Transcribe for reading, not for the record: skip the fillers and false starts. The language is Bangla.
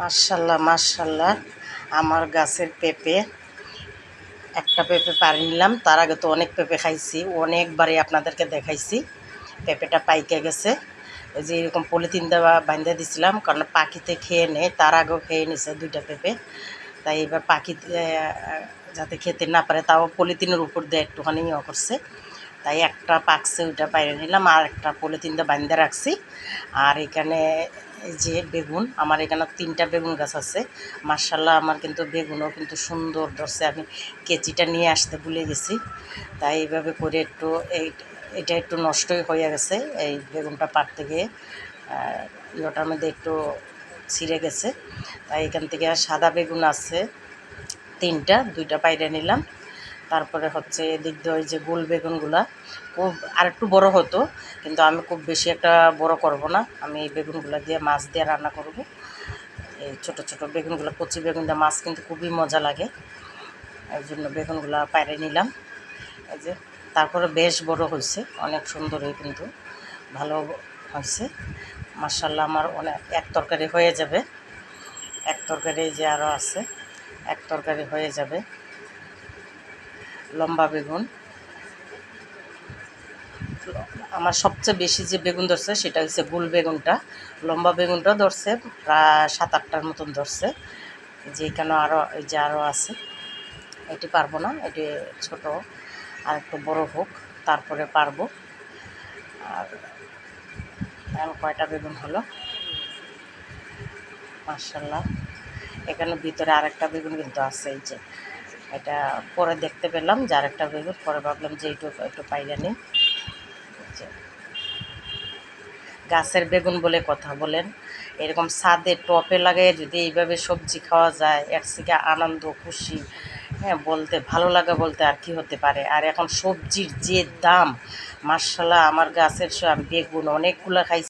মাশাল্লাহ মাশাল্লাহ, আমার গাছের পেঁপে, একটা পেঁপে পাড়ি নিলাম। তার আগে তো অনেক পেঁপে খাইছি, অনেকবারই আপনাদেরকে দেখাইছি। পেঁপেটা পাইকে গেছে। ওই যে এরকম পলিথিন দেওয়া বাঁধে দিছিলাম, কারণ পাখিতে খেয়ে নেয়। তার আগেও খেয়ে নিছে দুইটা পেঁপে। তাই এবার পাখি যাতে খেতে না পারে, তাও পলিথিনের উপর দিয়ে একটুখানি করছে। তাই একটা পাকছে, ওইটা বাইরে নিলাম, আর একটা পলিথিন দিয়ে বাঁধে রাখছি। আর এখানে এই যে বেগুন, আমার এখানে 3টা বেগুন গাছ আছে। মার্শাল্লাহ, আমার কিন্তু বেগুনও কিন্তু সুন্দর ধরছে। আমি কেচিটা নিয়ে আসতে ভুলে গেছি, তাই এইভাবে করে একটু এটা একটু নষ্টই হয়ে গেছে। এই বেগুনটা পাড়তে গিয়ে ইয়েটার মধ্যে একটু ছিঁড়ে গেছে। তাই এখান থেকে সাদা বেগুন আছে 3টা, 2টা বাইরে নিলাম। তারপরে হচ্ছে এদিক দিয়ে ওই যে গোল বেগুনগুলা খুব আর একটু বড়ো হতো, কিন্তু আমি খুব বেশি একটা বড় করব না। আমি এই বেগুনগুলো দিয়ে মাছ দিয়ে রান্না করব। এই ছোটো ছোটো বেগুনগুলো, কচি বেগুন দিয়ে মাছ কিন্তু খুবই মজা লাগে। এই জন্য বেগুনগুলো পাইরে নিলাম। এই যে তারপরে বেশ বড় হয়েছে, অনেক সুন্দরই কিন্তু ভালো হয়েছে। মাশাল্লাহ, আমার অনেক এক তরকারি হয়ে যাবে। এক তরকারি যে আরও আছে, এক তরকারি হয়ে যাবে। লম্বা বেগুন, আমার সবচেয়ে বেশি যে বেগুন ধরছে সেটা হচ্ছে গোল বেগুনটা। লম্বা বেগুনটা ধরছে প্রায় 7-8টার মতন ধরছে। যে এখানে আরও এই যে আরও আছে। এটি পারবো না, এটি ছোট, আর একটু বড় হোক তারপরে পারবো। আর এখন কয়টা বেগুন হলো মাশাল্লাহ। এখানে ভিতরে আরেকটা বেগুন কিন্তু আছে। এই যে এটা পরে দেখতে পেলাম যে আরেকটা বেগুন, পরে ভাবলাম যে একটু একটু পাইরা নিই। গাছের বেগুন বলে কথা বলেন, এরকম ছাদে টপে লাগাই যদি এইভাবে সবজি খাওয়া যায়, এর থেকে আনন্দ খুশি, হ্যাঁ, বলতে ভালো লাগা বলতে আর কি হতে পারে। আর এখন সবজির যে দাম, মার্শাল্লাহ, আমার গাছের বেগুন অনেকগুলো খাইছি।